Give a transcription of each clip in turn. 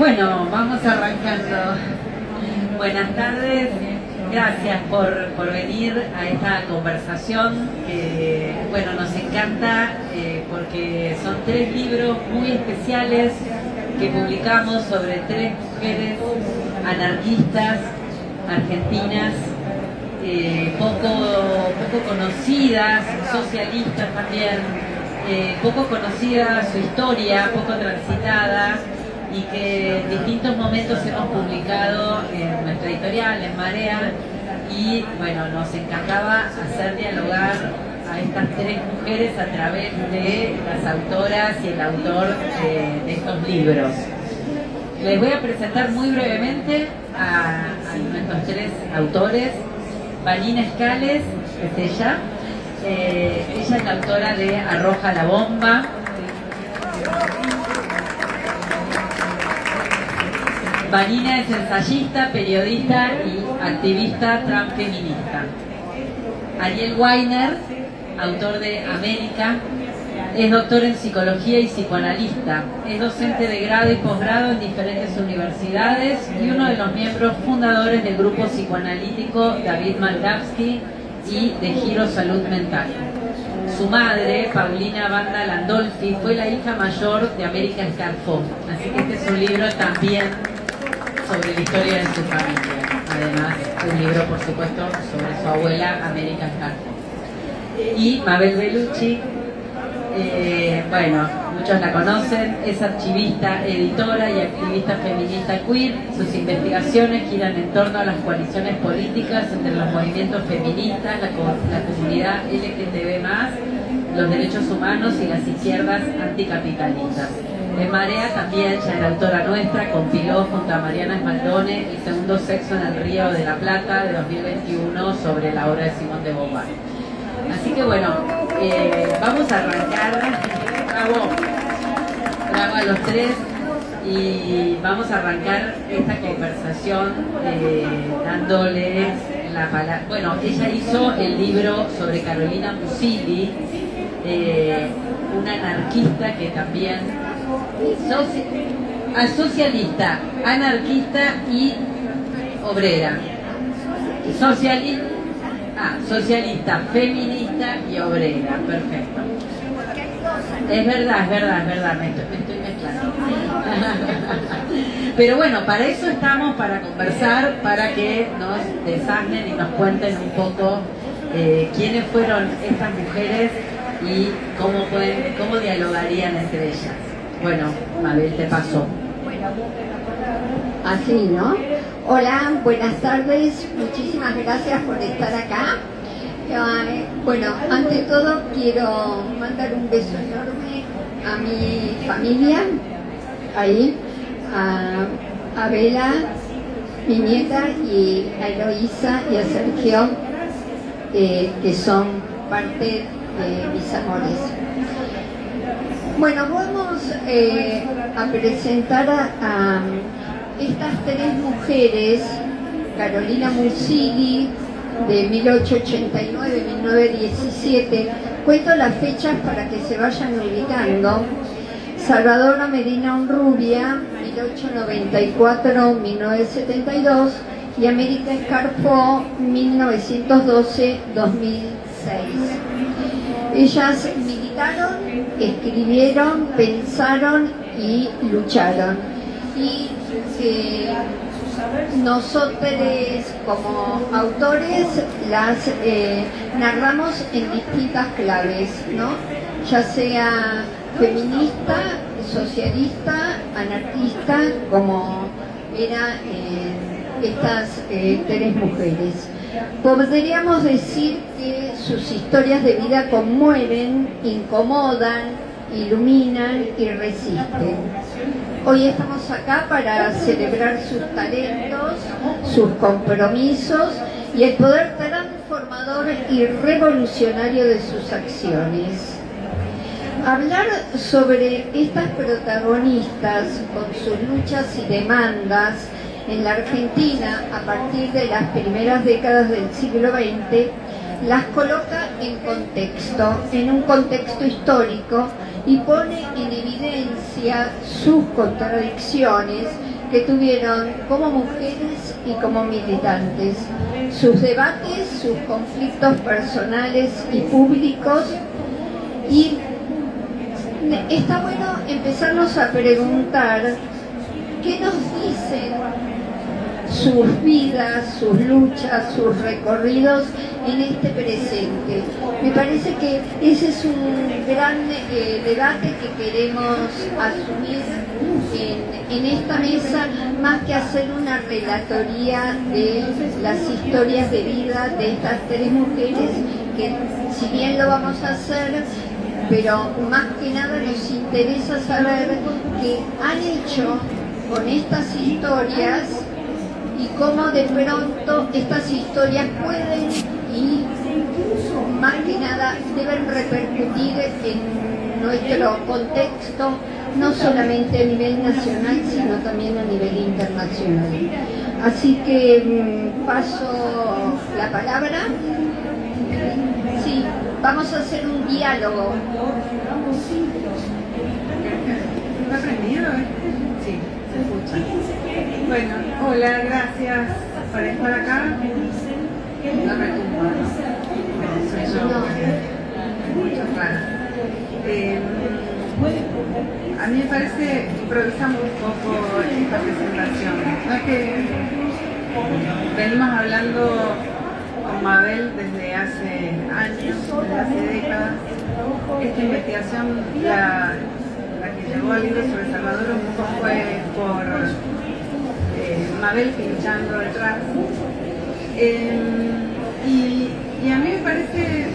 Bueno, vamos arrancando. Buenas tardes, gracias por venir a esta conversación que, bueno, nos encanta porque son 3 libros muy especiales que publicamos sobre 3 mujeres anarquistas argentinas, poco conocidas, socialistas también, poco conocida su historia, poco transitada, y que en distintos momentos hemos publicado en nuestra editorial, en Marea, y bueno, nos encantaba hacer dialogar a estas 3 mujeres a través de las autoras y el autor de estos libros. Les voy a presentar muy brevemente a nuestros 3 autores. Vanina Escales es ella. Ella es la autora de Arroja la bomba. Vanina es ensayista, periodista y activista transfeminista. Ariel Weiner, autor de América, es doctor en psicología y psicoanalista. Es docente de grado y posgrado en diferentes universidades y uno de los miembros fundadores del grupo psicoanalítico David Moldavsky y de Giro Salud Mental. Su madre, Paulina Banda Landolfi, fue la hija mayor de América Escarfó. Así que este es un libro también sobre la historia de su familia. Además, un libro, por supuesto, sobre su abuela, América Escarfó. Y Mabel Bellucci, bueno, muchos la conocen, es archivista, editora y activista feminista queer. Sus investigaciones giran en torno a las coaliciones políticas entre los movimientos feministas, la comunidad LGTB+, los derechos humanos y las izquierdas anticapitalistas. En Marea también ya era autora nuestra, compiló junto a Mariana Esmaldone El segundo sexo en el Río de la Plata de 2021 sobre la obra de Simone de Beauvoir. Así que bueno, vamos a arrancar. Bravo a los 3, y vamos a arrancar esta conversación dándoles la palabra. Bueno, ella hizo el libro sobre Carolina Musilli, una anarquista que también socialista, anarquista y obrera. Socialista, feminista y obrera. Perfecto. Es verdad, me estoy mezclando. Pero bueno, para eso estamos, para conversar, para que nos desasnen y nos cuenten un poco quiénes fueron estas mujeres y cómo dialogarían entre ellas. Bueno, Mabel, te paso. Así, ¿no? Hola, buenas tardes, muchísimas gracias por estar acá. Bueno, ante todo quiero mandar un beso enorme a mi familia, ahí, a Bela, mi nieta, y a Eloísa y a Sergio, que son parte de mis amores. Bueno, vamos a presentar a estas 3 mujeres. Carolina Musilli, de 1889-1917. Cuento las fechas para que se vayan ubicando. Salvadora Medina Honrubia, 1894-1972. Y América Escarfó, 1912-2006. Ellas militaron, escribieron, pensaron y lucharon. Y nosotros como autores las narramos en distintas claves, ¿no? Ya sea feminista, socialista, anarquista, como eran estas 3 mujeres. Podríamos decir que sus historias de vida conmueven, incomodan, iluminan y resisten. Hoy estamos acá para celebrar sus talentos, sus compromisos y el poder transformador y revolucionario de sus acciones. Hablar sobre estas protagonistas con sus luchas y demandas en la Argentina a partir de las primeras décadas del siglo XX las coloca en un contexto histórico y pone en evidencia sus contradicciones que tuvieron como mujeres y como militantes, sus debates, sus conflictos personales y públicos, y está bueno empezarnos a preguntar qué nos dicen sus vidas, sus luchas, sus recorridos en este presente. Me parece que ese es un gran debate que queremos asumir en esta mesa, más que hacer una relatoría de las historias de vida de estas tres mujeres, que si bien lo vamos a hacer, pero más que nada nos interesa saber qué han hecho con estas historias y cómo de pronto estas historias pueden y más que nada deben repercutir en nuestro contexto, no solamente a nivel nacional, sino también a nivel internacional. Así que paso la palabra. Sí, vamos a hacer un diálogo. ¿Está prendido? Sí, se escucha. Bueno, hola, gracias por estar acá. No me tumba, ¿no? Soy yo. Mucho raro. A mí me parece que improvisamos un poco esta presentación. No es que venimos hablando con Mabel desde hace años, desde hace décadas. Esta investigación, la que llevó al libro sobre Salvador, un poco fue por Mabel pinchando detrás. Y a mí me parece,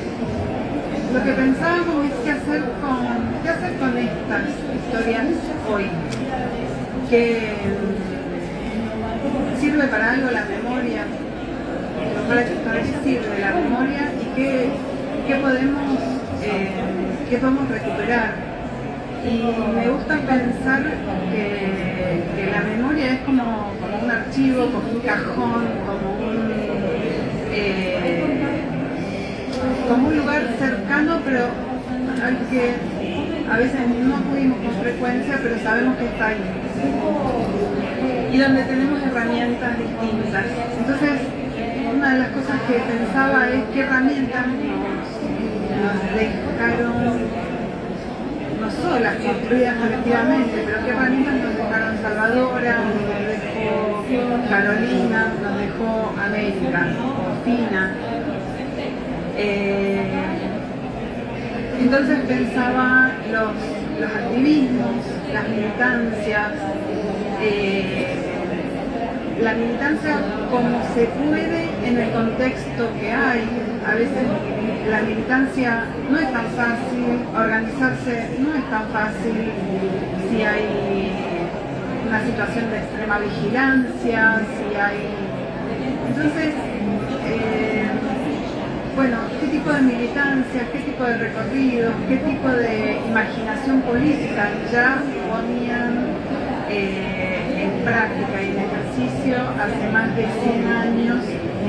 lo que pensábamos es qué hacer con estas historias hoy. Que sirve para algo la memoria, para qué sirve la memoria y qué podemos recuperar. Y me gusta pensar que la memoria es como un archivo, como un cajón, como un lugar cercano, pero al que a veces no acudimos con frecuencia, pero sabemos que está ahí. Y donde tenemos herramientas distintas. Entonces, una de las cosas que pensaba es qué herramientas nos dejaron, no solas, construidas colectivamente, pero qué herramientas nos dejaron Salvadora, nos dejó Carolina, nos dejó América, o Fina. Entonces pensaba los activismos, las militancias, la militancia como se puede en el contexto que hay. A veces la militancia no es tan fácil, organizarse no es tan fácil si hay una situación de extrema vigilancia, si hay... Entonces, bueno, ¿qué tipo de militancia, qué tipo de recorridos, qué tipo de imaginación política ya ponían en práctica y en ejercicio hace más de 100 años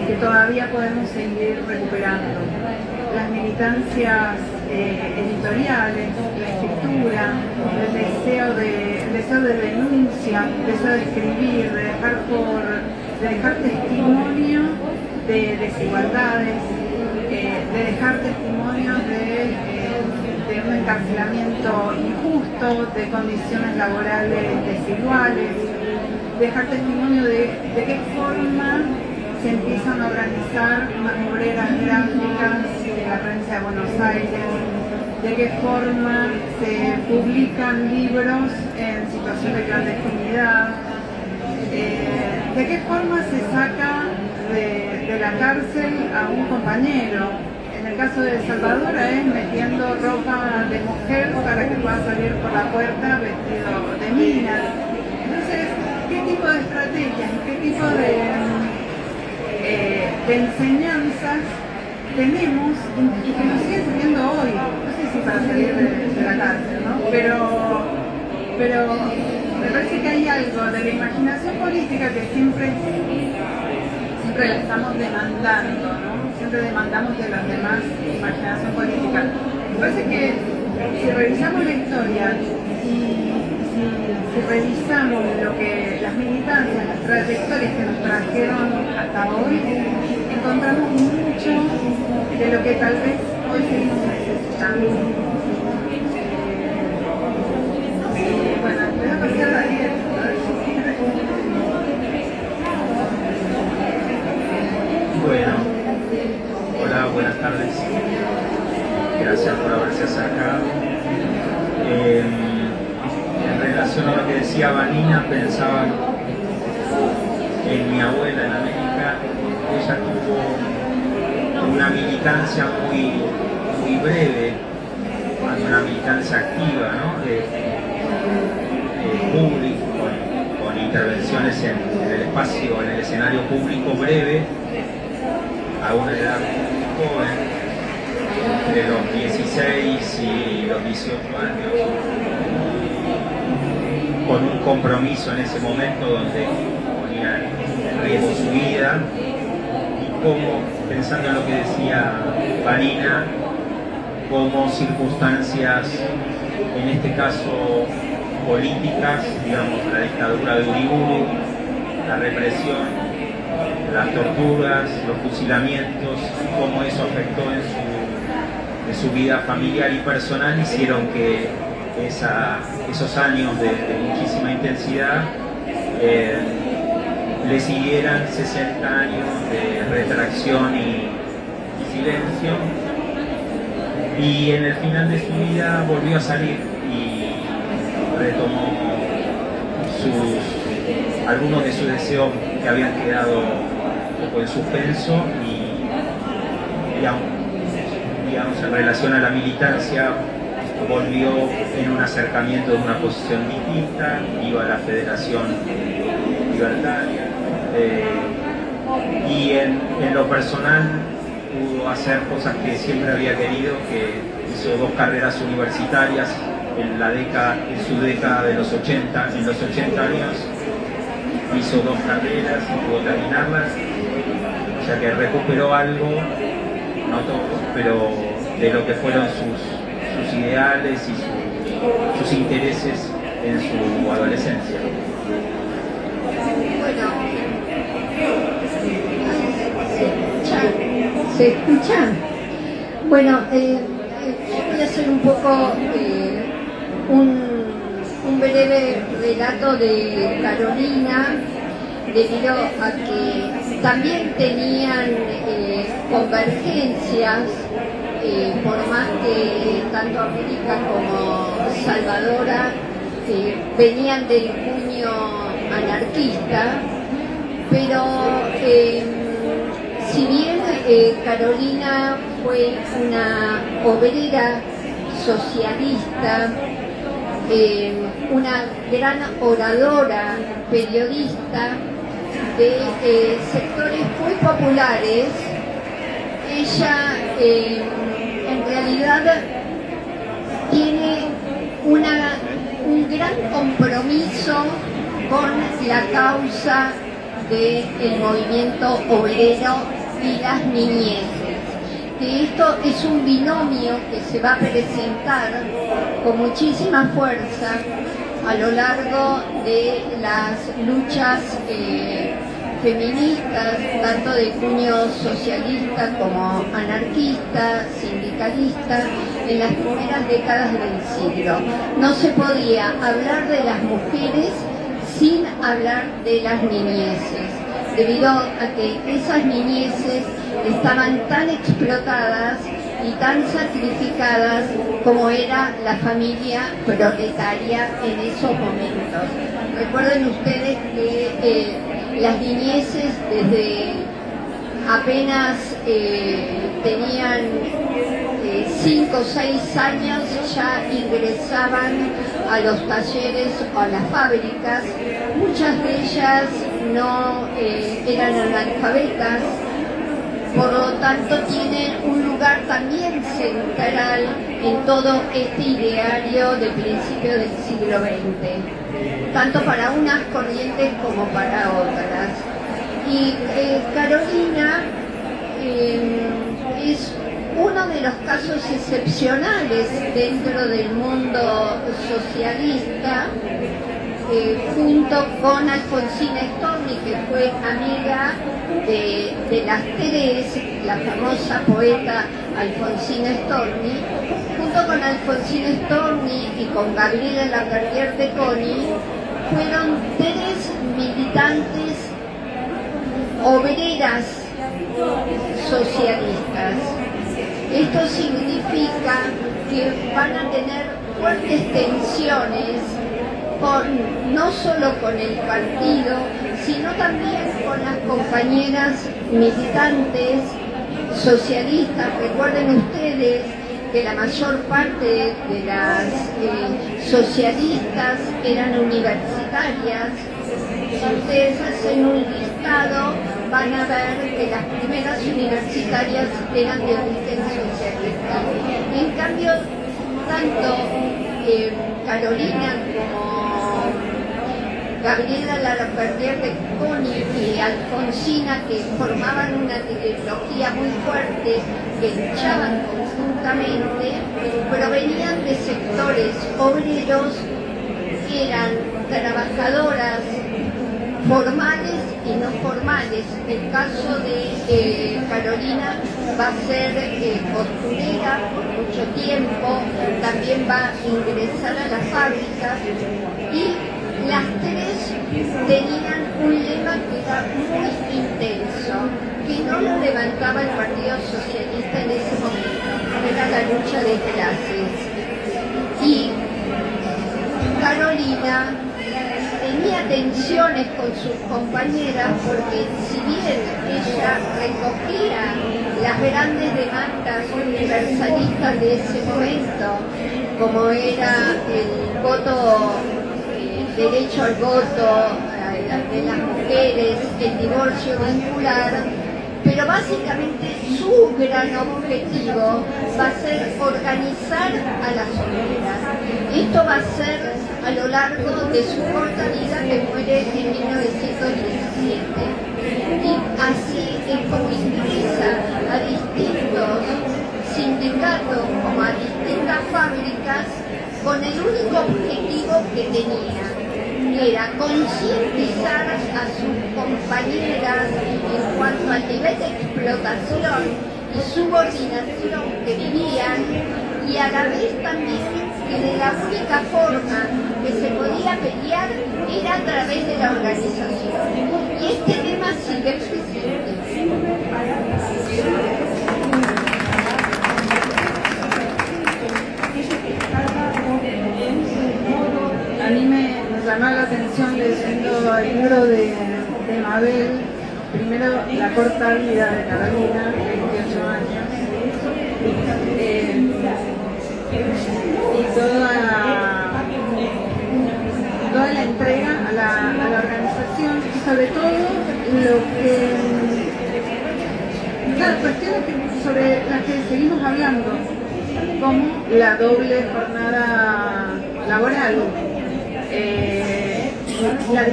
que todavía podemos seguir recuperando? Las militancias editoriales, la escritura, el deseo de denuncia, el deseo de escribir, de dejar testimonio de desigualdades, de dejar testimonio de un encarcelamiento injusto, de condiciones laborales desiguales, dejar testimonio de qué forma se empiezan a organizar obreras gráficas en la provincia de Buenos Aires, de qué forma se publican libros en situación de clandestinidad, de qué forma se saca de la cárcel a un compañero. En el caso de Salvadora es metiendo ropa de mujer para que pueda salir por la puerta vestido de mina. Entonces, ¿qué tipo de estrategias, qué tipo de enseñanzas tenemos y que nos siguen sirviendo hoy? No sé si para salir de la cárcel, ¿no? Pero me parece que hay algo de la imaginación política que siempre la estamos demandando, ¿no? Siempre demandamos de los demás imaginación política. Me parece que si revisamos la historia y si revisamos lo que las militancias, las trayectorias que nos trajeron hasta hoy, encontramos mucho de lo que tal vez hoy seguimos necesitando. Bueno, voy a pasar a Daniel. Bueno, hola, buenas tardes. Gracias por haberse acercado. En relación a lo que decía Vanina, pensaba en mi abuela en América. Ella tuvo una militancia muy breve, una militancia activa, ¿no? Público, con intervenciones en el espacio, en el escenario público breve, a una edad muy joven, entre los 16 y los 18 años, con un compromiso en ese momento donde ponía en riesgo su vida, y como, pensando en lo que decía Vanina, como circunstancias, en este caso políticas, digamos, la dictadura de Uriburu, la represión, las torturas, los fusilamientos, cómo eso afectó en su vida familiar y personal, hicieron que esos años de muchísima intensidad le siguieran 60 años de retracción y silencio, y en el final de su vida volvió a salir y retomó algunos de sus deseos que habían quedado un poco en suspenso, y digamos, en relación a la militancia, volvió en un acercamiento de una posición distinta, iba a la Federación Libertaria, y en lo personal pudo hacer cosas que siempre había querido, que hizo 2 carreras universitarias en su década de los 80, en los 80 años hizo 2 carreras y pudo terminarlas, o sea que recuperó algo, no todo, pero de lo que fueron sus ideales y sus intereses en su adolescencia. Bueno, ¿se escucha? Bueno, yo voy a hacer un poco un breve relato de Carolina, debido a que también tenían convergencias, por más que tanto América como Salvadora venían del cuño anarquista, pero si bien Carolina fue una obrera socialista, una gran oradora, periodista de sectores muy populares, ella en realidad tiene un gran compromiso con la causa del movimiento obrero y las niñeces. Que esto es un binomio que se va a presentar con muchísima fuerza a lo largo de las luchas feministas, tanto de cuño socialista como anarquista, sindicalista, en las primeras décadas del siglo. No se podía hablar de las mujeres sin hablar de las niñeces, debido a que esas niñeces estaban tan explotadas y tan sacrificadas como era la familia proletaria en esos momentos. Recuerden ustedes que las niñeces desde apenas tenían 5 o 6 años ya ingresaban a los talleres o a las fábricas. Muchas de ellas no eran analfabetas, por lo tanto tienen un lugar también central en todo este ideario de principios del siglo XX, tanto para unas corrientes como para otras. Y Carolina es uno de los casos excepcionales dentro del mundo socialista, junto con Alfonsina Storni, que fue amiga de las Tres, la famosa poeta Alfonsina Storni. Junto con Alfonsina Storni y con Gabriela Lacarrière de Coni, fueron tres militantes obreras socialistas. Esto significa que van a tener fuertes tensiones no solo con el partido, sino también con las compañeras militantes socialistas. Recuerden ustedes que la mayor parte de las socialistas eran universitarias. Si ustedes hacen un listado, van a ver que las primeras universitarias eran de origen socialista. En cambio, tanto Carolina como Gabriela Lacarrière de Coni y Alfonsina, que formaban una trilogía muy fuerte, que luchaban conjuntamente, provenían de sectores obreros que eran trabajadoras formales y no formales. El caso de Carolina va a ser costurera por mucho tiempo, también va a ingresar a las fábricas, y las tres tenían un lema que era muy intenso, que no lo levantaba el Partido Socialista en ese momento, era la lucha de clases. Y Carolina tenía tensiones con sus compañeras porque, si bien ella recogía las grandes demandas universalistas de ese momento, como era el voto, derecho al voto de las mujeres, el divorcio vincular, pero básicamente su gran objetivo va a ser organizar a las obreras. Esto va a ser a lo largo de su corta vida, que muere en 1917. Y así es como ingresa a distintos sindicatos, como a distintas fábricas, con el único objetivo que tenía, que era concientizar a sus compañeras en cuanto al nivel de explotación y subordinación que vivían, y a la vez también que de la única forma que se podía pelear era a través de la organización. Y este tema sigue presente. A mí me llamó la atención leyendo el libro de Mabel, primero La corta vida de Carolina, 28 años, y toda la entrega a la organización, y sobre todo lo que, claro, cuestiones sobre las que seguimos hablando, como la doble jornada laboral. La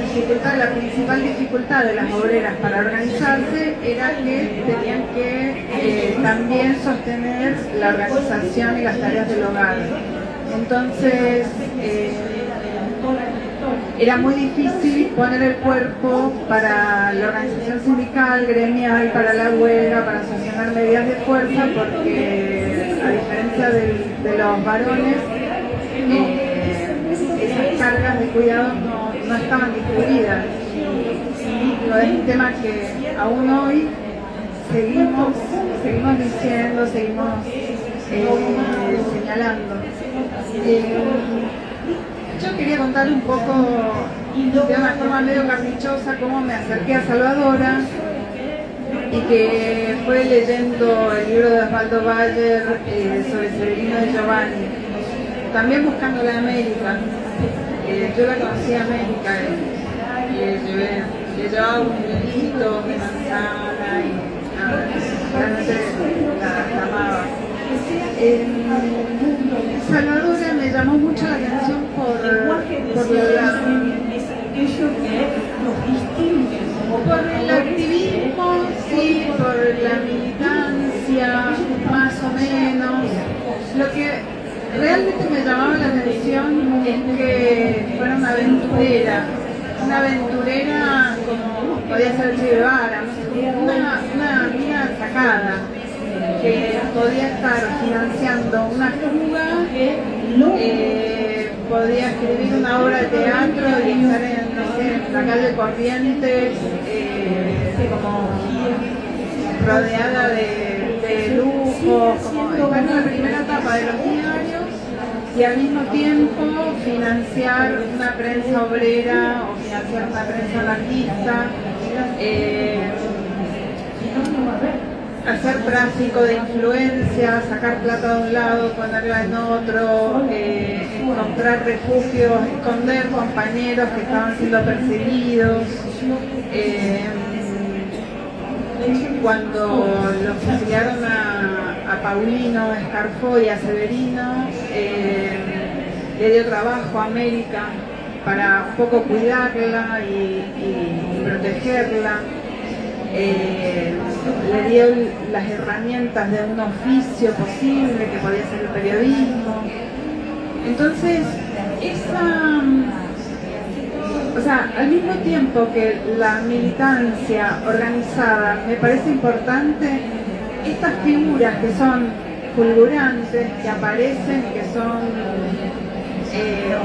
principal dificultad de las obreras para organizarse era que tenían que también sostener la organización y las tareas del hogar. Entonces era muy difícil poner el cuerpo para la organización sindical, gremial, para la huelga, para sostener medidas de fuerza, porque a diferencia de los varones, esas cargas de cuidado no estaban distribuidas. Y es un tema que aún hoy seguimos diciendo, seguimos señalando. Yo quería contar un poco, de una forma medio caprichosa, cómo me acerqué a Salvadora, y que fue leyendo el libro de Osvaldo Bayer sobre Severino de Giovanni, también buscando la América. Yo la conocí a América y le llevaba un violito de manzana y realmente la amaba. Salvadora me llamó mucho la atención por el activismo, sí, por la militancia más o menos atención es que fuera una aventurera como podía ser Che Guevara, una mina sacada, que podía estar financiando una fuga, podía escribir una obra de teatro y estar en, no sé, en la calle Corrientes, como rodeada de lujo, como estar en la primera etapa de los diarios y al mismo tiempo financiar una prensa obrera o financiar una prensa anarquista, hacer tráfico de influencia, sacar plata de un lado, ponerla en otro, encontrar refugios, esconder compañeros que estaban siendo perseguidos. Cuando lo fusilaron a Paulino, a Escarfó y a Severino, le dio trabajo a América para un poco cuidarla y protegerla. Le dio las herramientas de un oficio posible que podía ser el periodismo. Entonces, al mismo tiempo que la militancia organizada me parece importante, estas figuras que son fulgurantes, que aparecen y que son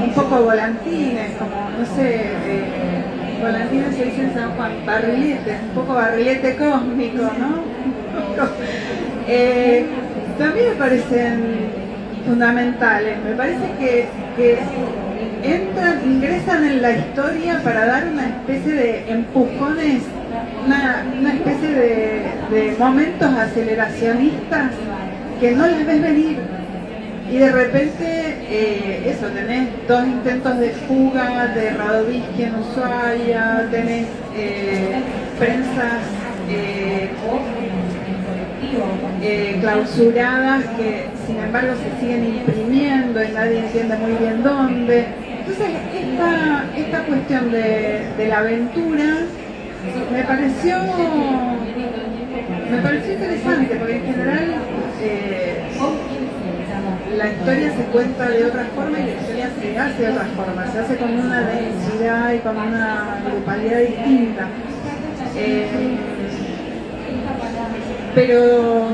un poco volantines, como, no sé, volantines se dice en San Juan, barrilete, un poco barrilete cósmico, ¿no? También me parecen fundamentales, me parece que ingresan en la historia para dar una especie de empujones, una especie de momentos aceleracionistas que no les ves venir. Y de repente, tenés dos intentos de fuga de Radovisky en Ushuaia, tenés prensas clausuradas que sin embargo se siguen imprimiendo y nadie entiende muy bien dónde. Entonces esta cuestión de la aventura me pareció interesante, porque en general la historia se cuenta de otra forma y la historia se hace de otra forma, se hace con una densidad y con una grupalidad distinta. Pero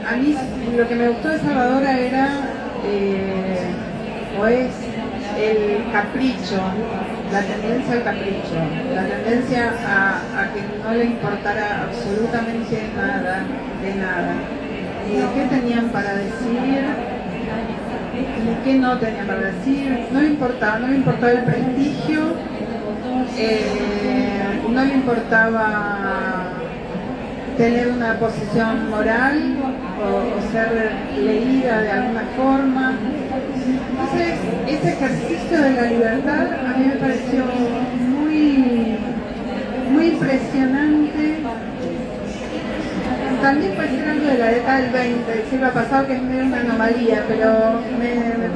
a mí lo que me gustó de Salvadora era, o es, el capricho, la tendencia al capricho, la tendencia a que no le importara absolutamente nada, de nada. Ni de qué tenían para decir, ni qué no tenían para decir, no le importaba el prestigio, no le importaba tener una posición moral o ser leída de alguna forma. Entonces, ese ejercicio de la libertad a mí me pareció muy, muy impresionante. También puede ser algo de la década del 20, del siglo pasado, que es medio una anomalía, pero me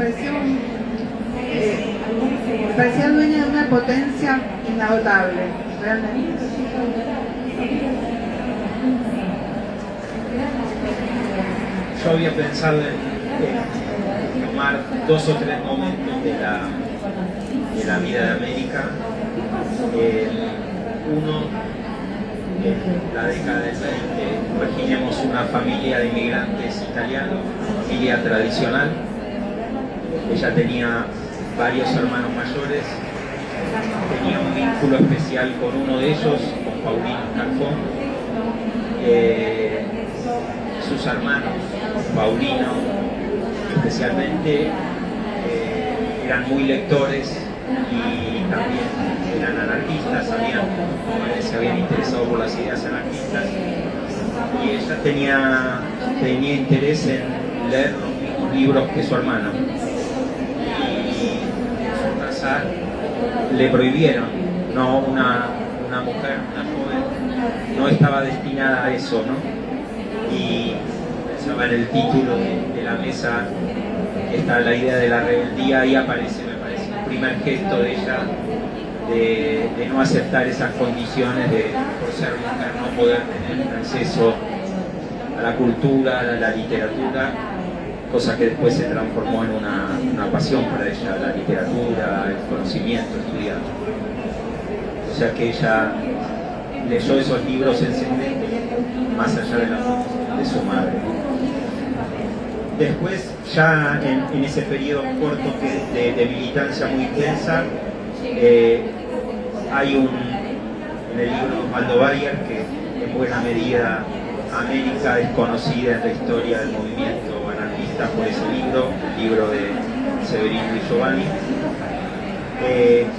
parecía dueña de una potencia inagotable, realmente. Yo había pensado en tomar dos o tres momentos de la vida de América. Uno, en la década del 20, imaginemos una familia de inmigrantes italianos, familia tradicional. Ella tenía varios hermanos mayores, tenía un vínculo especial con uno de ellos, con Paulino Escarfó. Sus hermanos, Paulino especialmente, eran muy lectores y también eran anarquistas, se habían interesado por las ideas anarquistas, y ella tenía interés en leer los mismos libros que su hermano, y su casar le prohibieron. No, una mujer, una joven, no estaba destinada a eso, ¿no? Y pensaba en el título de la mesa, está la idea de la rebeldía, y aparece, me parece, el primer gesto de ella de no aceptar esas condiciones de, por ser mujer, no poder tener acceso a la cultura, a la literatura, cosa que después se transformó en una pasión para ella, la literatura, el conocimiento, estudiar. O sea que ella leyó esos libros en secreto, más allá de su madre. Después, ya en ese periodo corto de militancia muy intensa, hay en el libro de Osvaldo Bayer, que en buena medida América es conocida en la historia del movimiento anarquista por ese libro, el libro de Severino y Giovanni.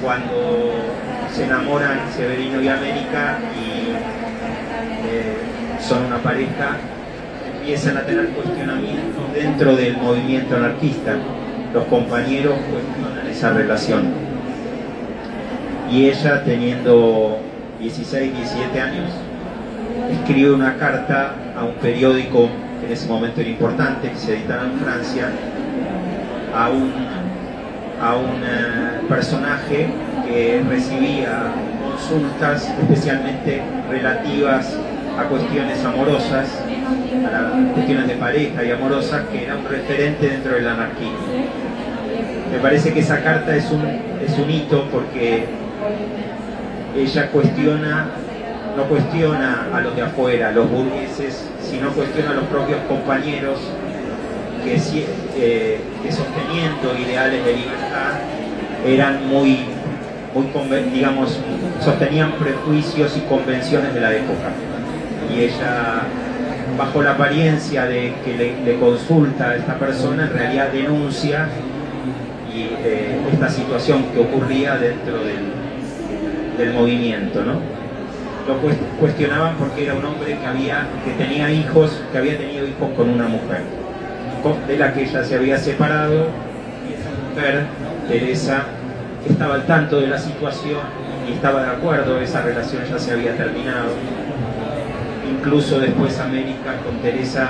Cuando se enamoran Severino y América y son una pareja, empiezan a tener cuestionamientos dentro del movimiento anarquista. Los compañeros cuestionan esa relación. Y ella, teniendo 16, 17 años, escribe una carta a un periódico que en ese momento era importante, que se editaba en Francia, a un personaje que recibía consultas especialmente relativas a cuestiones amorosas, a cuestiones de pareja y amorosas, que era un referente dentro del anarquismo. Me parece que esa carta es un hito, porque ella no cuestiona a los de afuera, a los burgueses, sino cuestiona a los propios compañeros que sosteniendo ideales de libertad eran digamos, sostenían prejuicios y convenciones de la época. Y ella, bajo la apariencia de que le consulta a esta persona, en realidad denuncia esta situación que ocurría dentro del movimiento, ¿no? Lo cuestionaban porque era un hombre que tenía hijos, que había tenido hijos con una mujer, de la que ella se había separado, y esa mujer, Teresa, estaba al tanto de la situación y estaba de acuerdo, esa relación ya se había terminado. Incluso después América con Teresa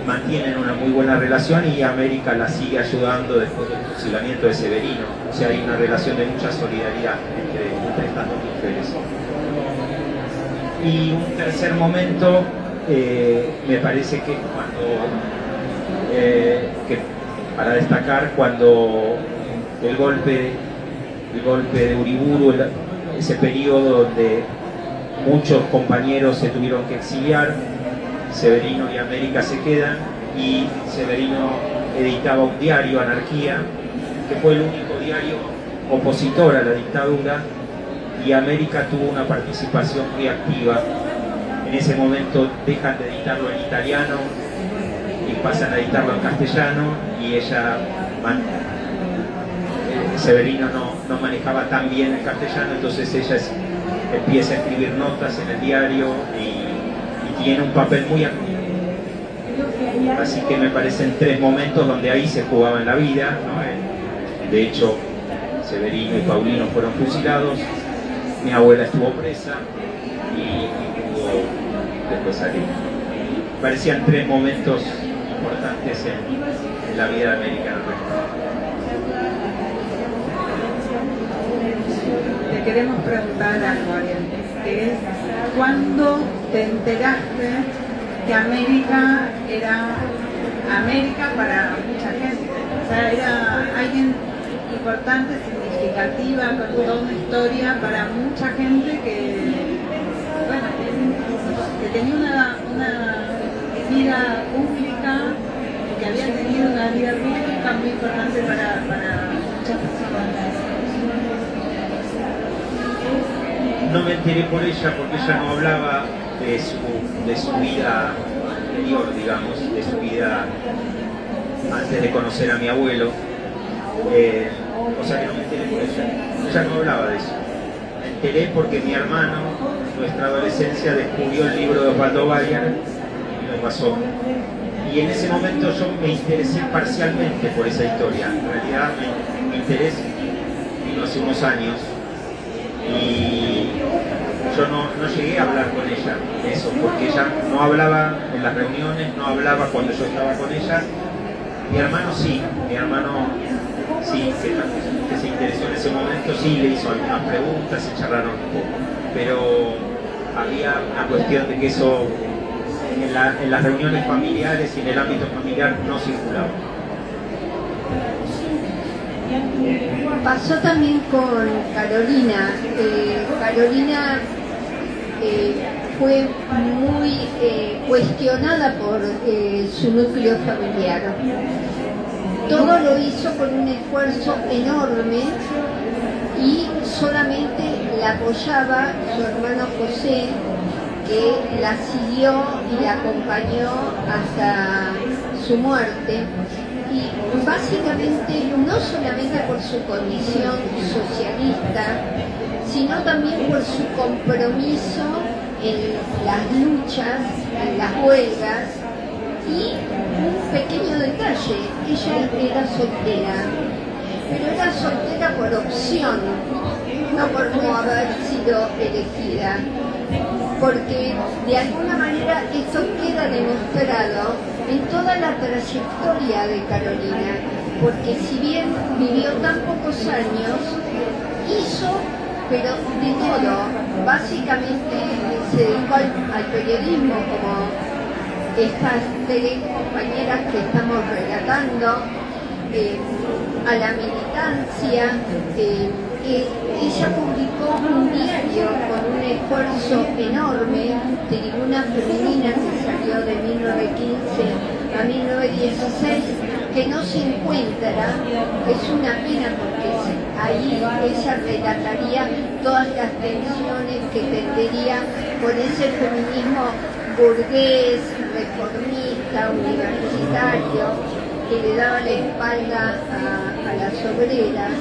mantienen una muy buena relación, y América la sigue ayudando después del fusilamiento de Severino. O sea, hay una relación de mucha solidaridad entre estas dos mujeres. Y un tercer momento, me parece que para destacar, cuando el golpe de Uriburu, ese periodo donde muchos compañeros se tuvieron que exiliar, Severino y América se quedan, y Severino editaba un diario, Anarquía, que fue el único diario opositor a la dictadura, y América tuvo una participación muy activa. En ese momento dejan de editarlo en italiano y pasan a editarlo en castellano, y Severino no manejaba tan bien el castellano, entonces ella empieza a escribir notas en el diario y tiene un papel muy activo. Así que me parecen tres momentos donde ahí se jugaba en la vida, ¿no? De hecho, Severino y Paulino fueron fusilados, mi abuela estuvo presa y pudo después salir. Parecían tres momentos importantes en la vida de América. Te queremos preguntar algo, Ariel, que es: ¿cuándo te enteraste que América era América para mucha gente? O sea, era alguien importante, significativa, con toda una historia para mucha gente que tenía una vida pública, que había tenido una vida pública muy importante para muchas personas. No me enteré por ella, porque ella no hablaba de su vida anterior, digamos, de su vida antes de conocer a mi abuelo. O sea que no me enteré por ella. Ella no hablaba de eso. Me enteré porque mi hermano, en nuestra adolescencia, descubrió el libro de Osvaldo Bayer y me pasó. Y en ese momento yo me interesé parcialmente por esa historia. En realidad mi interés vino hace unos años, y yo no llegué a hablar con ella de eso, porque ella no hablaba en las reuniones, no hablaba cuando yo estaba con ella. Mi hermano sí, que se interesó en ese momento, sí le hizo algunas preguntas y charlaron un poco, pero había una cuestión de que eso en las reuniones familiares y en el ámbito familiar no circulaba. Pasó también con Carolina. Carolina fue muy cuestionada por su núcleo familiar. Todo lo hizo con un esfuerzo enorme y solamente la apoyaba su hermano José, que la siguió y la acompañó hasta su muerte. Y básicamente no solamente por su condición socialista, sino también por su compromiso en las luchas, en las huelgas. Y un pequeño detalle, ella era soltera, pero era soltera por opción, no por no haber sido elegida, porque de alguna manera esto queda demostrado en toda la trayectoria de Carolina, porque si bien vivió tan pocos años, hizo, pero de todo. Básicamente se dedicó al periodismo, como estas tres compañeras que estamos relatando, a la militancia. Ella publicó un diario con un esfuerzo enorme, Tribuna Femenina, que salió de 1915 a 1916, que no se encuentra. Es una pena porque ahí ella relataría todas las tensiones que tendría con ese feminismo burgués, reformista, universitario, que le daba la espalda a las obreras.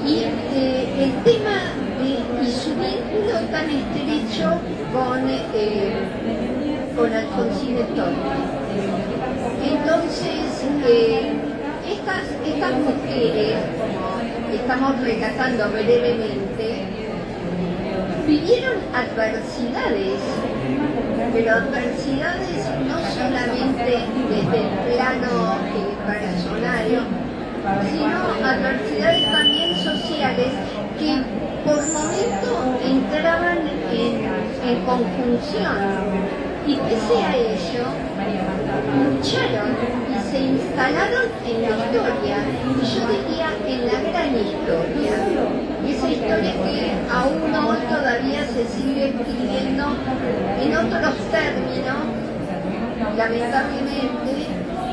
Y el tema y su vínculo tan estrecho con Alfonsín Storni. Entonces, estas mujeres, como estamos relatando brevemente, vivieron adversidades, pero adversidades no solamente desde el plano personal, sino adversidades también sociales que por momentos entraban en conjunción, y pese a ello lucharon y se instalaron en la historia, y yo diría en la gran historia, esa historia que aún hoy todavía se sigue escribiendo en otros términos, lamentablemente,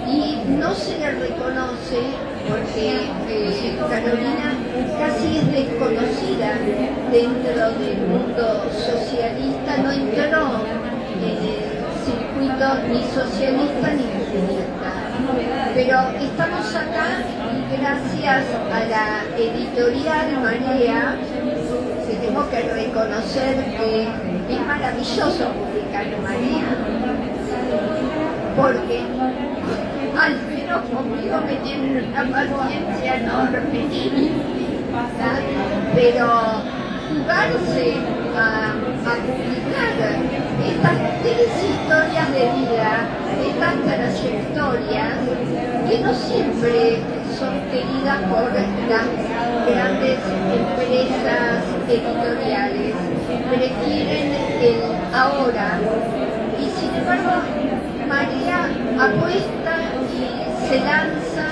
y no se le reconoce porque Carolina casi es desconocida dentro del mundo socialista, no entró en el circuito ni socialista ni comunista. Pero estamos acá y gracias a la editorial Marea, que tengo que reconocer que es maravilloso publicar en Marea, porque al menos conmigo me tienen una paciencia enorme, pero jugarse a publicar estas tres historias de vida, estas trayectorias que no siempre son queridas por las grandes empresas editoriales, prefieren el ahora, y sin embargo Marea apuesta y se lanza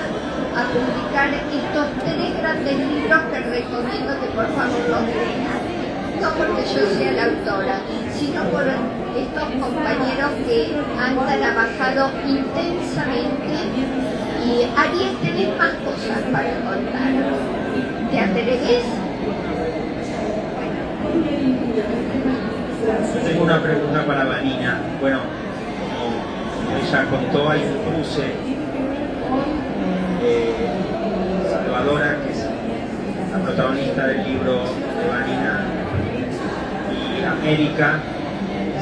a publicar estos tres grandes libros que recomiendo que por favor los lean. No porque yo sea la autora, sino por estos compañeros que han trabajado intensamente. Y Ariel, tenés más cosas para contar. ¿Te atreves? Yo tengo una pregunta para Vanina. Bueno, como ella contó, hay un cruce. Salvadora, que es la protagonista del libro de Vanina, y América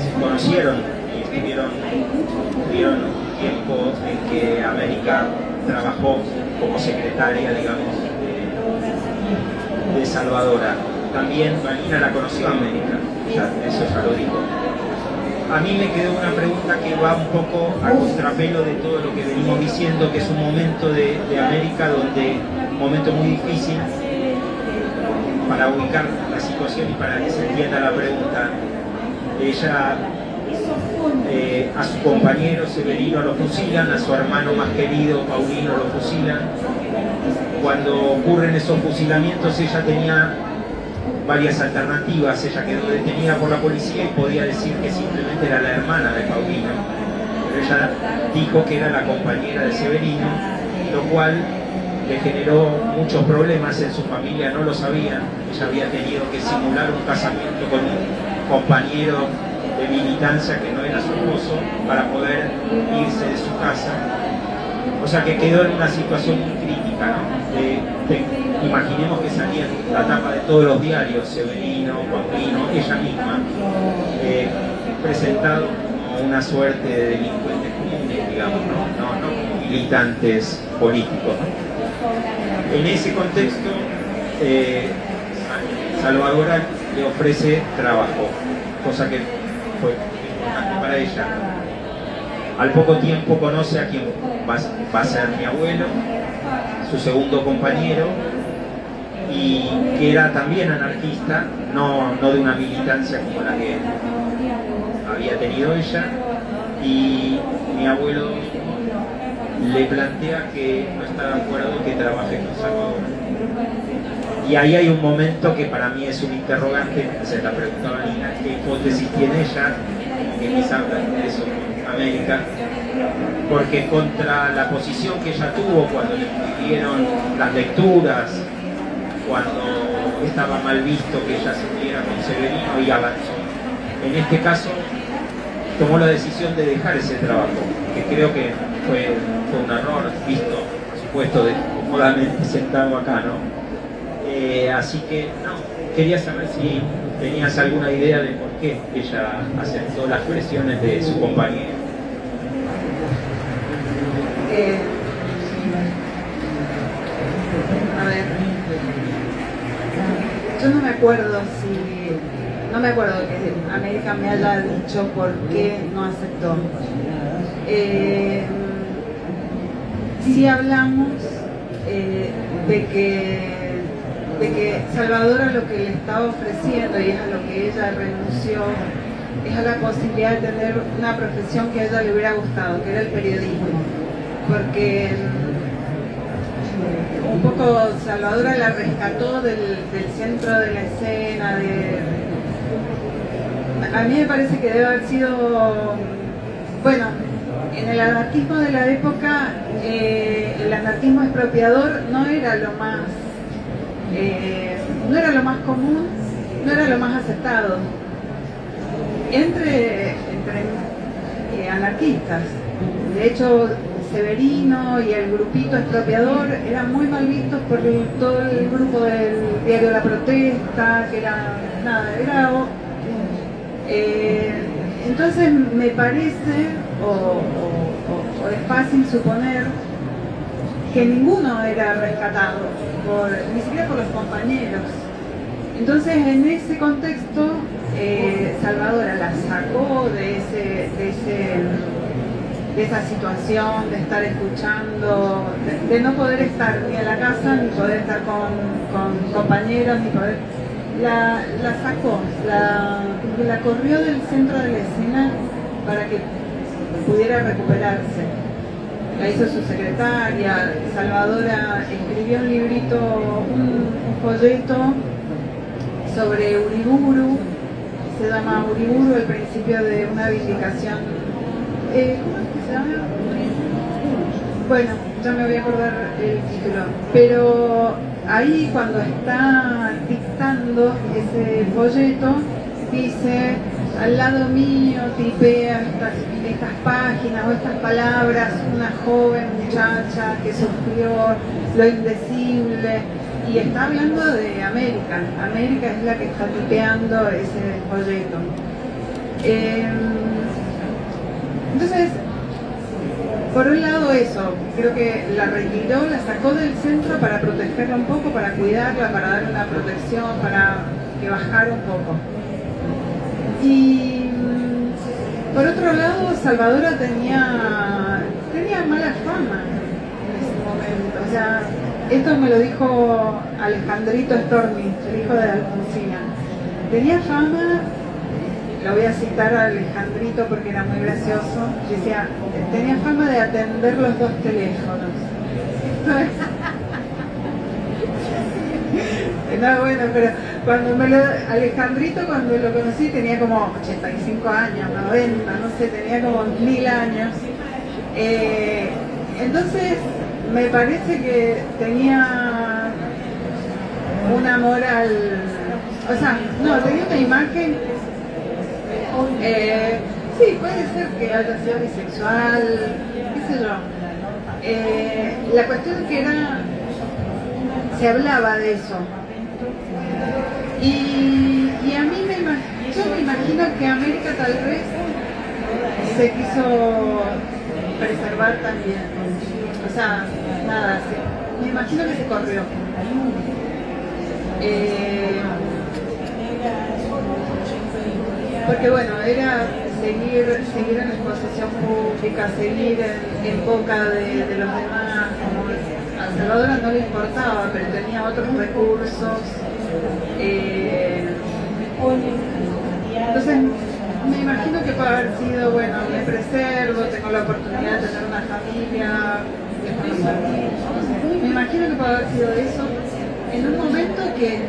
se conocieron y tuvieron un tiempo en que América trabajó como secretaria, digamos, de Salvadora. También Vanina la conoció a América, eso ya lo dijo. A mí me quedó una pregunta que va un poco a contrapelo de todo lo que venimos diciendo, que es un momento de América un momento muy difícil para ubicar la situación y para que se entienda la pregunta. Ella A su compañero Severino lo fusilan, a su hermano más querido Paulino lo fusilan. Cuando ocurren esos fusilamientos ella tenía varias alternativas. Ella quedó detenida por la policía y podía decir que simplemente era la hermana de Paulino, pero ella dijo que era la compañera de Severino, lo cual le generó muchos problemas en su familia. No lo sabían. Ella había tenido que simular un casamiento con un compañero de militancia que no era su esposo para poder irse de su casa. O sea que quedó en una situación muy crítica, ¿no? Imaginemos que salía en la tapa de todos los diarios, Severino, Paulino, ella misma, presentado como una suerte de delincuentes comunes, digamos, no como militantes políticos, ¿no? En ese contexto, Salvadora le ofrece trabajo, cosa que fue importante para ella. Al poco tiempo conoce a quien va a ser mi abuelo, su segundo compañero, y que era también anarquista, no de una militancia como la que había tenido ella, y mi abuelo le plantea que no está de acuerdo que trabaje con Salvador. Y ahí hay un momento que para mí es un interrogante, se la preguntaba Nina, ¿qué hipótesis tiene ella? Que quizá habla de eso con América, porque contra la posición que ella tuvo cuando le pidieron las lecturas, cuando estaba mal visto que ella se uniera con Severino y avanzó. En este caso tomó la decisión de dejar ese trabajo, que creo que fue un error, visto, por supuesto, cómodamente sentado acá, ¿no? Así que, no, quería saber si tenías alguna idea de por qué ella aceptó las presiones de su compañero. A ver, yo no me acuerdo que América me haya dicho por qué no aceptó. Sí hablamos de que Salvadora lo que le estaba ofreciendo, y es a lo que ella renunció, es a la posibilidad de tener una profesión que a ella le hubiera gustado, que era el periodismo. Porque un poco Salvadora la rescató del centro de la escena. A mí me parece que debe haber sido, bueno, en el anarquismo de la época, el anarquismo expropiador no era lo más común, no era lo más aceptado entre anarquistas. De hecho, Severino y el grupito expropiador eran muy mal vistos por todo el grupo del diario La Protesta, que entonces me parece, o es fácil suponer, que ninguno era rescatado, ni siquiera por los compañeros. Entonces, en ese contexto, Salvadora la sacó de esa situación de estar escuchando, de no poder estar ni en la casa, ni poder estar con compañeros, ni poder... La sacó, la corrió del centro de la escena para que pudiera recuperarse. La hizo su secretaria. Salvadora escribió un librito, un folleto sobre Uriburu, se llama Uriburu, el principio de una vindicación. ¿Cómo es que se llama? Bueno, ya me voy a acordar el título, pero ahí cuando está dictando ese folleto dice: al lado mío tipea estas páginas o estas palabras una joven muchacha que sufrió lo indecible, y está hablando de América. América es la que está tipeando ese folleto. Entonces, por un lado eso, creo que la retiró, la sacó del centro para protegerla un poco, para cuidarla, para darle una protección, para que bajara un poco. Y por otro lado, Salvadora tenía mala fama en ese momento. O sea, esto me lo dijo Alejandrito Storni, el hijo de Alfonsina. Tenía fama lo voy a citar a Alejandrito porque era muy gracioso, decía, tenía fama de atender los dos teléfonos. No, bueno, pero Alejandrito cuando lo conocí tenía como 85 años, 90, no sé, tenía como 1000 años. Entonces, me parece que tenía una moral, o sea, no, tenía una imagen, sí, puede ser que haya sido bisexual, qué sé yo. La cuestión que era, se hablaba de eso. Y a mí yo me imagino que América tal vez se quiso preservar también. O sea, nada, me imagino que se corrió. Porque bueno, era seguir en exposición pública, seguir en boca de los demás. Como a Salvadora no le importaba, pero tenía otros recursos. Entonces, me imagino que puede haber sido, bueno, me preservo, tengo la oportunidad de tener una familia, de conocer amigos. Me imagino que puede haber sido eso en un momento que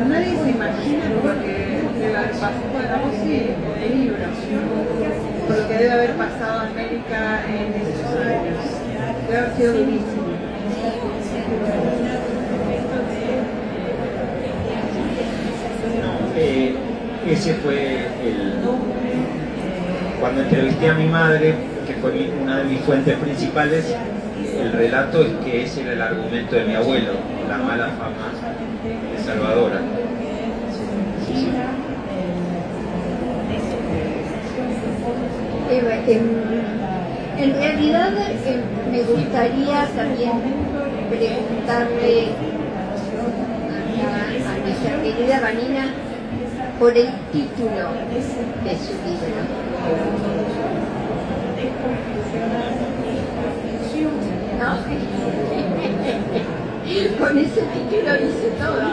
nadie se imagina por lo que debe haber pasado. Bueno, vos sí, el libro, por lo que debe haber pasado América en esos años. Debe haber sido durísimo. Ese fue cuando entrevisté a mi madre, que fue una de mis fuentes principales, el relato es que ese era el argumento de mi abuelo, la mala fama de Salvadora. Sí. En realidad me gustaría también preguntarle a nuestra querida Vanina por el título de su libro. ¿No? Con ese título hice todo.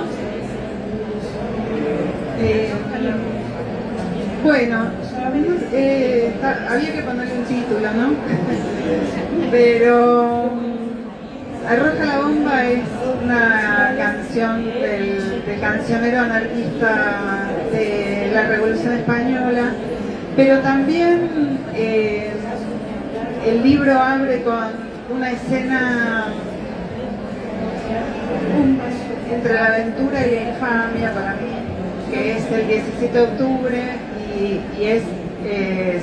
Bueno, había que ponerle un título, ¿no? Pero Arroja la bomba es una canción del cancionero anarquista de la Revolución Española, pero también el libro abre con una escena entre la aventura y la infamia para mí, que es el 17 de octubre y es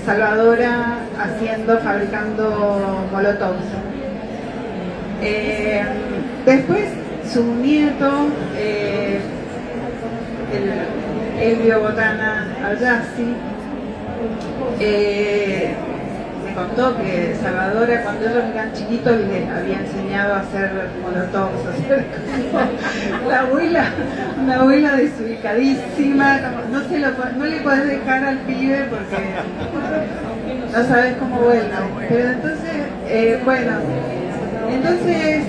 Salvadora fabricando molotovs. Después su nieto, Elvio Botana Ayasi, me contó que Salvadora cuando ellos eran chiquitos les había enseñado a hacer molotovs, a hacer una abuela desubicadísima, no le podés dejar al pibe porque no sabes cómo vuelve. Pero entonces,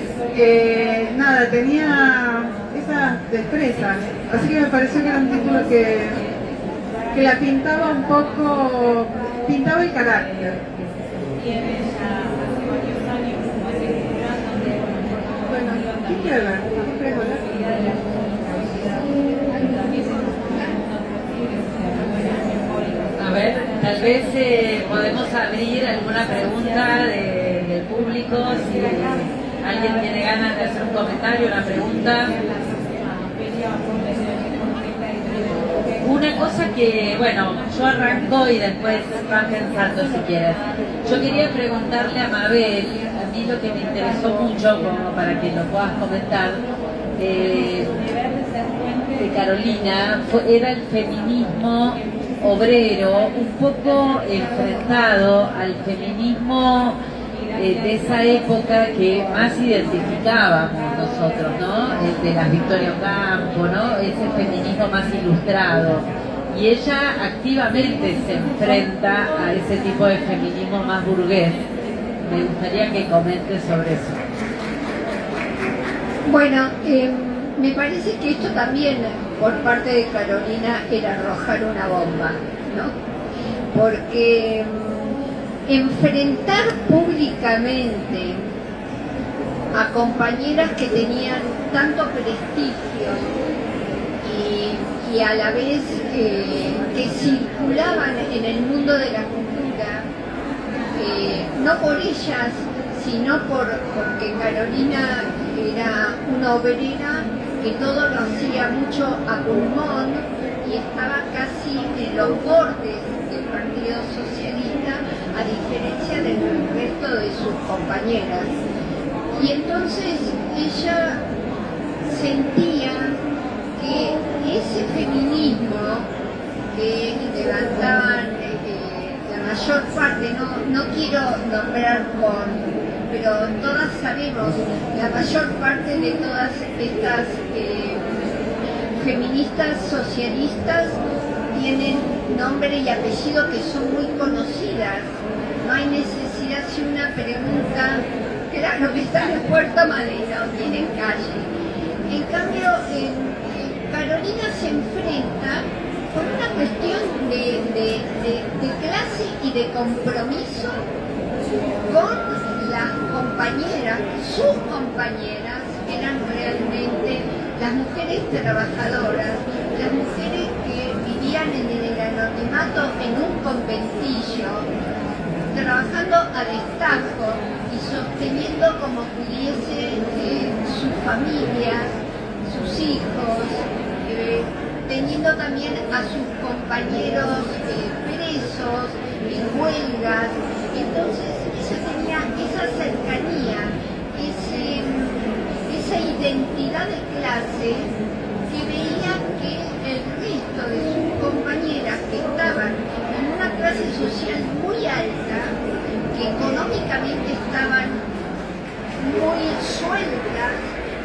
nada, tenía esas destrezas, así que me pareció que era un título que la pintaba un poco, pintaba el carácter. Bueno, ¿quién quiere hablar? ¿Quién quiere hablar? A ver, tal vez podemos abrir alguna pregunta del público, si alguien tiene ganas de hacer un comentario, una pregunta. Una cosa que, bueno, yo arranco y después vas pensando si quieres. Yo quería preguntarle a Mabel, a mí lo que me interesó mucho, como para que lo puedas comentar, de Carolina, era el feminismo obrero, un poco enfrentado al feminismo de esa época que más identificábamos nosotros, ¿no? El de las Victoria Ocampo, ¿no? Ese feminismo más ilustrado. Y ella activamente se enfrenta a ese tipo de feminismo más burgués. Me gustaría que comentes sobre eso. Bueno, me parece que esto también por parte de Carolina era arrojar una bomba, ¿no? Porque enfrentar públicamente a compañeras que tenían tanto prestigio y a la vez que circulaban en el mundo de la cultura, no por ellas, sino porque Carolina era una obrera que todo lo hacía mucho a pulmón y estaba casi en los bordes del Partido Socialista, a diferencia del resto de sus compañeras. Y entonces ella sentía que ese feminismo que levantaban la mayor parte, no quiero nombrar pero todas sabemos, la mayor parte de todas estas feministas socialistas tienen nombre y apellido que son muy conocidas. No hay necesidad si una pregunta, claro, que está en Puerto Madero, tienen calle. En cambio, Carolina se enfrenta con una cuestión de clase y de compromiso con las compañeras. Sus compañeras eran realmente las mujeres trabajadoras, las mujeres que vivían en el anonimato en un conventillo, trabajando a destajo y sosteniendo como pudiese sus familias, sus hijos, teniendo también a sus compañeros presos, en huelgas. Entonces ella tenía esa cercanía, esa identidad de clase que veía que el resto de sus compañeras que estaban en una clase social muy alta, que económicamente estaban muy sueltas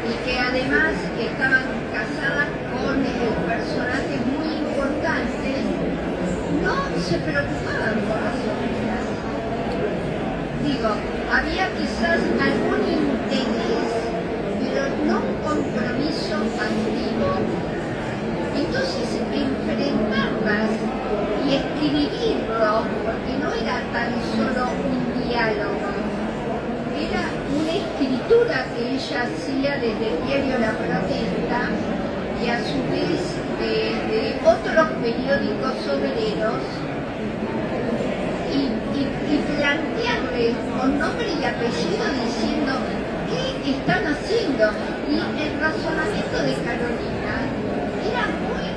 y que además estaban casadas con personajes muy importantes, no se preocupaban por las obreras. Digo, había quizás algún interés, pero no un compromiso activo. Entonces, enfrentarlas y escribirlo, porque no era tan solo un diálogo, era una escritura que ella hacía desde el diario La Protesta y a su vez de otros periódicos obreros, y plantearles con nombre y apellido diciendo qué están haciendo. Y el razonamiento de Carolina era muy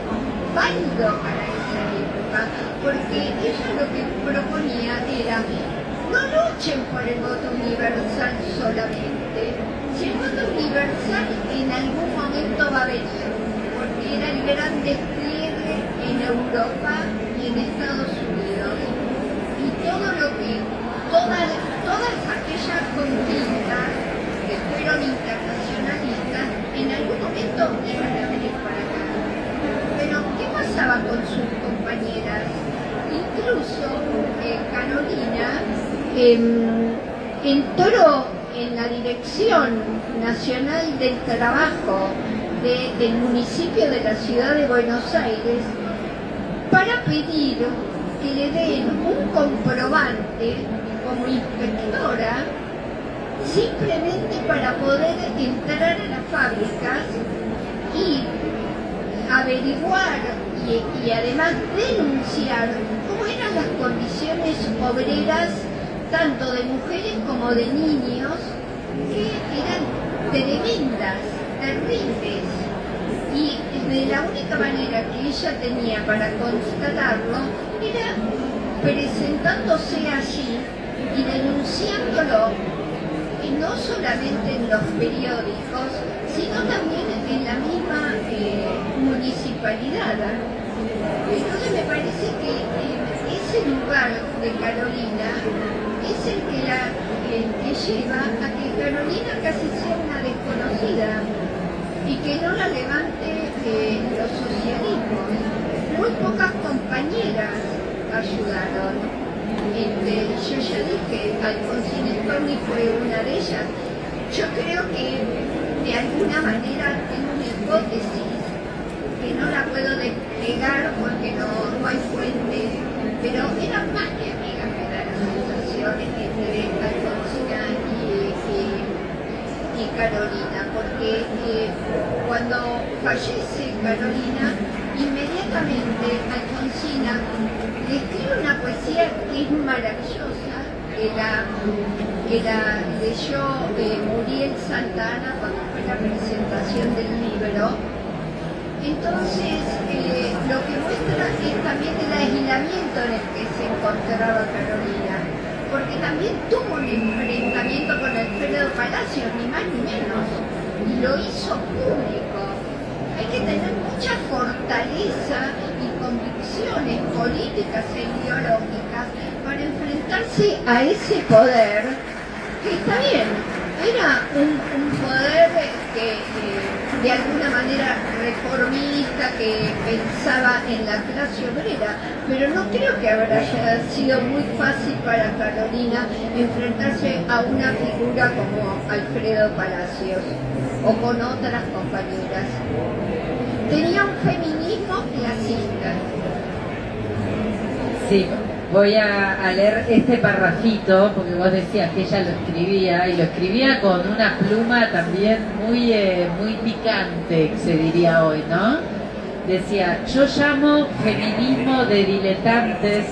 válido para esa época, porque ella lo que proponía era: no luchen por el voto universal solamente. Si el voto universal en algún momento va a venir, porque era el gran despliegue en Europa y en Estados Unidos. Y todas aquellas conquistas que fueron internacionalistas, en algún momento iban a venir para acá. Pero, ¿qué pasaba con sus compañeras? Incluso Carolina entró en la Dirección Nacional del Trabajo del municipio de la ciudad de Buenos Aires para pedir que le den un comprobante como inspectora, simplemente para poder entrar a las fábricas y averiguar y además denunciar cómo eran las condiciones obreras tanto de mujeres como de niños, que eran tremendas, terribles. Y de la única manera que ella tenía para constatarlo era presentándose allí y denunciándolo, y no solamente en los periódicos, sino también en la misma municipalidad. Entonces me parece que ese lugar de Carolina es el que lleva a que Carolina casi sea una desconocida y que no la levante los socialismos. Muy pocas compañeras ayudaron. Yo ya dije, Alfonsín Storni fue una de ellas. Yo creo que de alguna manera tengo una hipótesis, que no la puedo desplegar porque no hay fuentes, pero eran más que amigas, me da la sensación entre Alfonsina y Carolina, porque cuando fallece Carolina, inmediatamente Alfonsina le escribe una poesía que es maravillosa, que la leyó Muriel Santana cuando fue la presentación del libro. Entonces, lo que muestra es también el aislamiento en el que se encontraba Carolina, porque también tuvo un enfrentamiento con Alfredo Palacios, ni más ni menos, y lo hizo público. Hay que tener mucha fortaleza y convicciones políticas e ideológicas para enfrentarse a ese poder, que está bien, era un poder que de alguna manera reformista, que pensaba en la clase obrera, pero no creo que haya sido muy fácil para Carolina enfrentarse a una figura como Alfredo Palacios o con otras compañeras. Tenía un feminismo clasista. Sí, voy a leer este parrafito, porque vos decías que ella lo escribía, y lo escribía con una pluma también muy picante, se diría hoy, ¿no? Decía: yo llamo feminismo de diletantes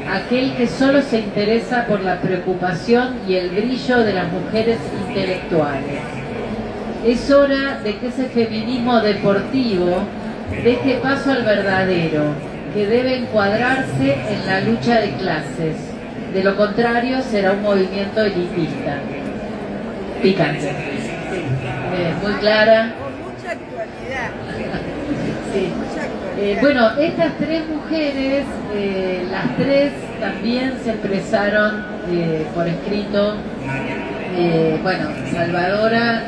aquel que solo se interesa por la preocupación y el brillo de las mujeres intelectuales. Es hora de que ese feminismo deportivo deje paso al verdadero, que debe encuadrarse en la lucha de clases. De lo contrario, será un movimiento elitista. Picante. Muy clara. Con mucha actualidad. Sí. Mucha actualidad. Bueno, estas tres mujeres, las tres también se expresaron por escrito. Bueno, Salvadora,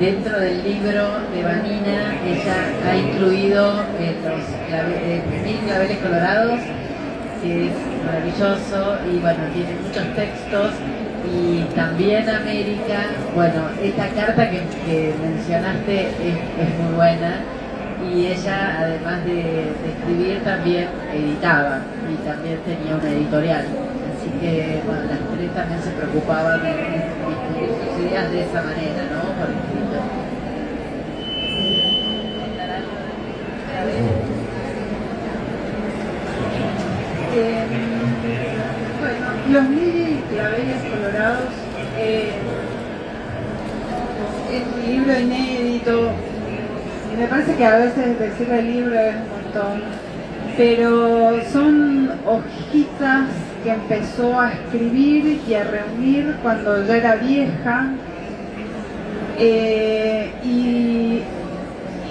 dentro del libro de Vanina, ella ha incluido los 1000 claveles colorados, que es maravilloso, y bueno, tiene muchos textos. Y también América, bueno, esta carta que mencionaste es muy buena, y ella, además de escribir, también editaba y también tenía una editorial. Así que, bueno, las tres también se preocupaban de distribuir sus ideas de esa manera, ¿no? Por escrito. Bueno, los 1000 claveles colorados es un libro inédito, y me parece que a veces decirle el libro es un montón, pero son hojitas que empezó a escribir y a reunir cuando ya era vieja,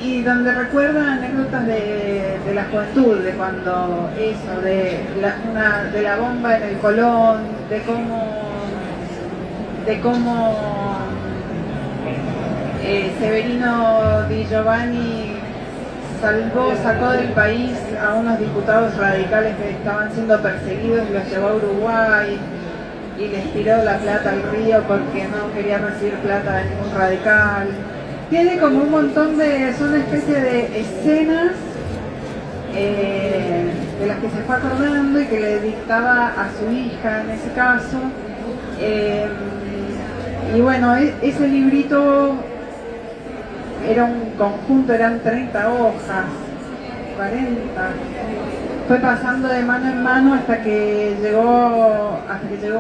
y donde recuerda anécdotas de la juventud, de cuando eso, de la bomba en el Colón, de cómo Severino Di Giovanni sacó del país a unos diputados radicales que estaban siendo perseguidos y los llevó a Uruguay y les tiró la plata al río porque no quería recibir plata de ningún radical. Tiene como un montón son una especie de escenas de las que se fue acordando y que le dictaba a su hija en ese caso. Y bueno, ese librito era un conjunto, eran 30 hojas, 40. Fue pasando de mano en mano hasta que llegó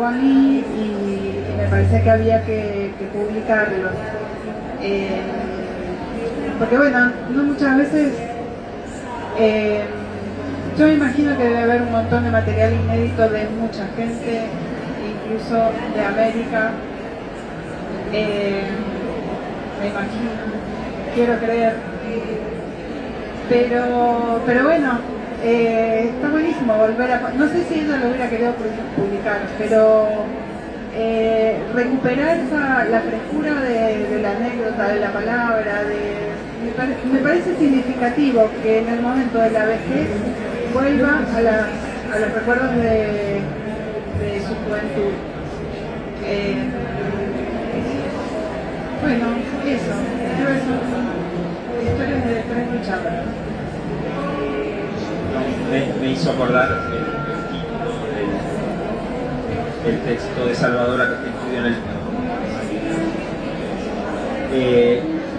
a mí, y me parecía que había que publicarlo. Porque bueno, no muchas veces, yo me imagino que debe haber un montón de material inédito de mucha gente, incluso de América, me imagino, quiero creer, pero bueno, está buenísimo volver a, no sé si ella lo hubiera querido publicar, pero recuperar la frescura de la anécdota, de la palabra, me parece significativo que en el momento de la vejez vuelva a los recuerdos de su juventud. Bueno, eso, creo que son historias de tres luchadoras. me hizo acordar el título del texto de Salvadora que está incluido en el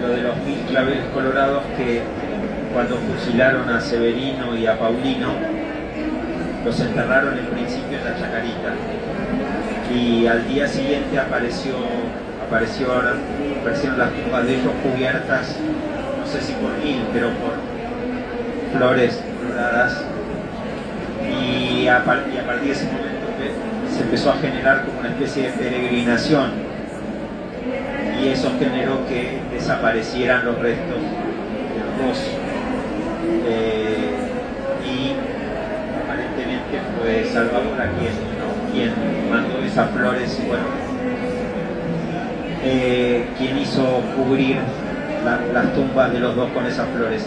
lo de los 1000 claveles colorados, que cuando fusilaron a Severino y a Paulino los enterraron en principio en la Chacarita, y al día siguiente aparecieron las tumbas de ellos cubiertas, no sé si por 1000, pero por flores coloradas, y a partir de ese momento se empezó a generar como una especie de peregrinación, y eso generó que desaparecieran los restos de los dos, y aparentemente fue Salvadora quien mandó esas flores, y bueno, quien hizo cubrir las tumbas de los dos con esas flores.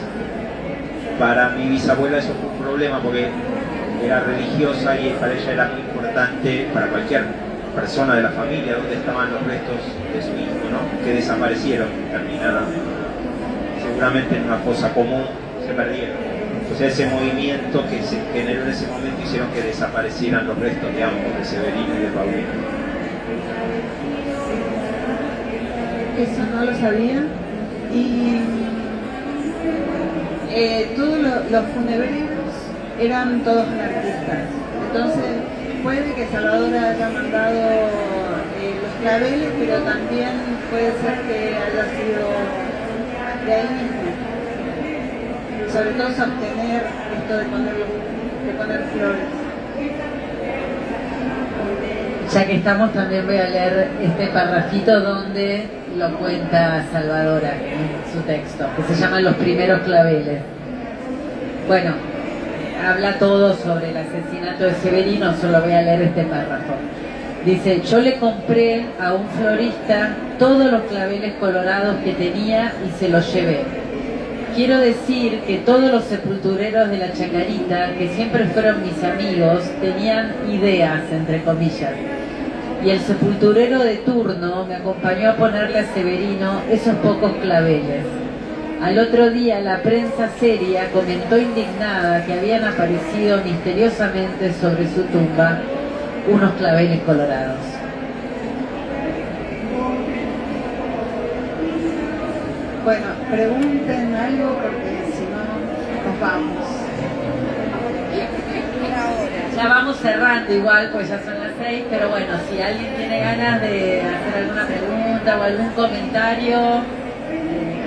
Para mi bisabuela eso fue un problema, porque era religiosa y para ella era muy importante, para cualquier persona de la familia, dónde estaban los restos de su hijo, ¿no? Que desaparecieron, terminaron seguramente en una fosa común, se perdieron. O sea, ese movimiento que se generó en ese momento hicieron que desaparecieran los restos de ambos, de Severino y de Paulino. Eso no lo sabía. Y todos los funebreros eran todos anarquistas. Entonces puede que Salvadora haya mandado los claveles, pero también puede ser que haya sido de ahí mismo. Sobre todo sostener esto de poner flores. Ya que estamos, también voy a leer este parrafito donde lo cuenta Salvadora en su texto, que se llama Los primeros claveles. Bueno, habla todo sobre el asesinato de Severino, solo voy a leer este párrafo. Dice: yo le compré a un florista todos los claveles colorados que tenía y se los llevé. Quiero decir que todos los sepultureros de la Chacarita, que siempre fueron mis amigos, tenían ideas, entre comillas. Y el sepulturero de turno me acompañó a ponerle a Severino esos pocos claveles. Al otro día la prensa seria comentó indignada que habían aparecido misteriosamente sobre su tumba unos claveles colorados. Bueno, pregunten algo porque si no nos vamos. Ya vamos cerrando igual, pues ya son las 6, pero bueno, si alguien tiene ganas de hacer alguna pregunta o algún comentario,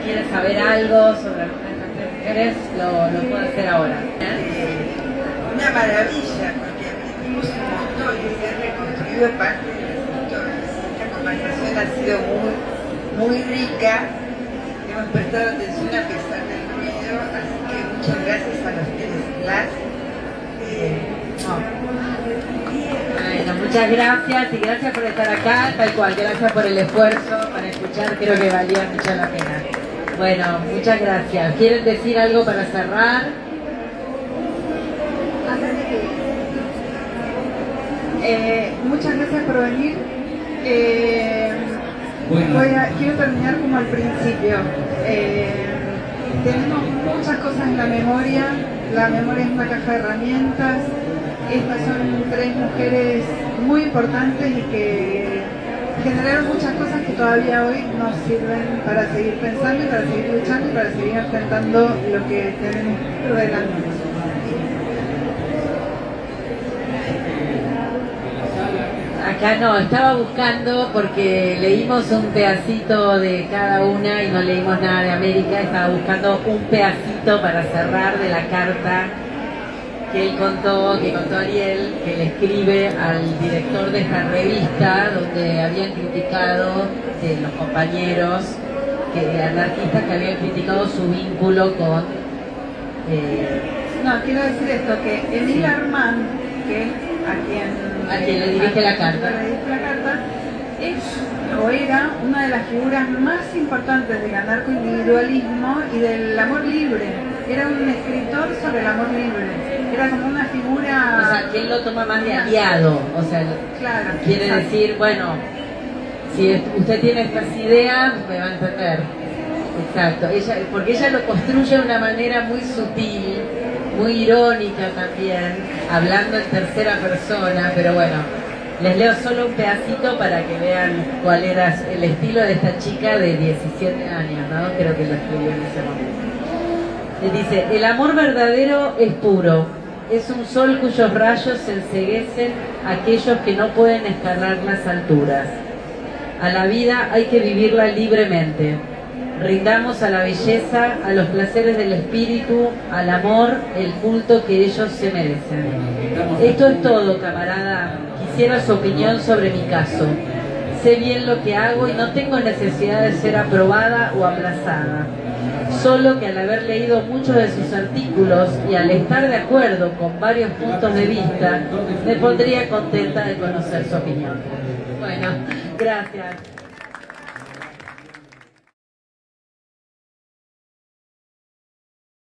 quiere saber algo sobre alguna de estas tres mujeres, lo puede hacer ahora. Una maravilla, porque aprendimos un montón y se ha reconstruido parte de la historia. Esta conversación ha sido muy rica. Hemos prestado atención a pesar del ruido, así que muchas gracias a los tres. Bueno, muchas gracias y gracias por estar acá, tal cual, gracias por el esfuerzo para escuchar, creo que valía mucho la pena. Bueno, muchas gracias. ¿Quieren decir algo para cerrar? Muchas gracias por venir. Quiero terminar como al principio. Tenemos muchas cosas en la memoria es una caja de herramientas. Estas son tres mujeres muy importantes y que generaron muchas cosas que todavía hoy nos sirven para seguir pensando y para seguir luchando y para seguir enfrentando lo que tenemos delante. Acá no, estaba buscando porque leímસ un pedacito de cada una y no leímos nada de América. Estaba buscando un pedacito para cerrar de la carta que contó Ariel, que le escribe al director de esta revista, donde habían criticado los compañeros anarquistas que habían criticado su vínculo con... No, quiero decir esto, que Emil Armand, que a quien le dirige la carta, era una de las figuras más importantes del anarcoindividualismo y del amor libre. Era un escritor sobre el amor libre. Era como una figura... O sea, que él lo toma más de aliado. O sea, claro, quiere exacto. decir, bueno, si usted tiene estas ideas, me va a entender. Exacto. Porque ella lo construye de una manera muy sutil, muy irónica también, hablando en tercera persona, pero bueno, les leo solo un pedacito para que vean cuál era el estilo de esta chica de 17 años, ¿no? Creo que lo escribió en ese momento. Les dice: el amor verdadero es puro, es un sol cuyos rayos enceguecen a aquellos que no pueden escalar las alturas. A la vida hay que vivirla libremente. Rindamos a la belleza, a los placeres del espíritu, al amor, el culto que ellos se merecen. Esto es todo, camarada. Quisiera su opinión sobre mi caso. Sé bien lo que hago y no tengo necesidad de ser aprobada o aplazada. Solo que al haber leído muchos de sus artículos y al estar de acuerdo con varios puntos de vista, me pondría contenta de conocer su opinión. Bueno, gracias.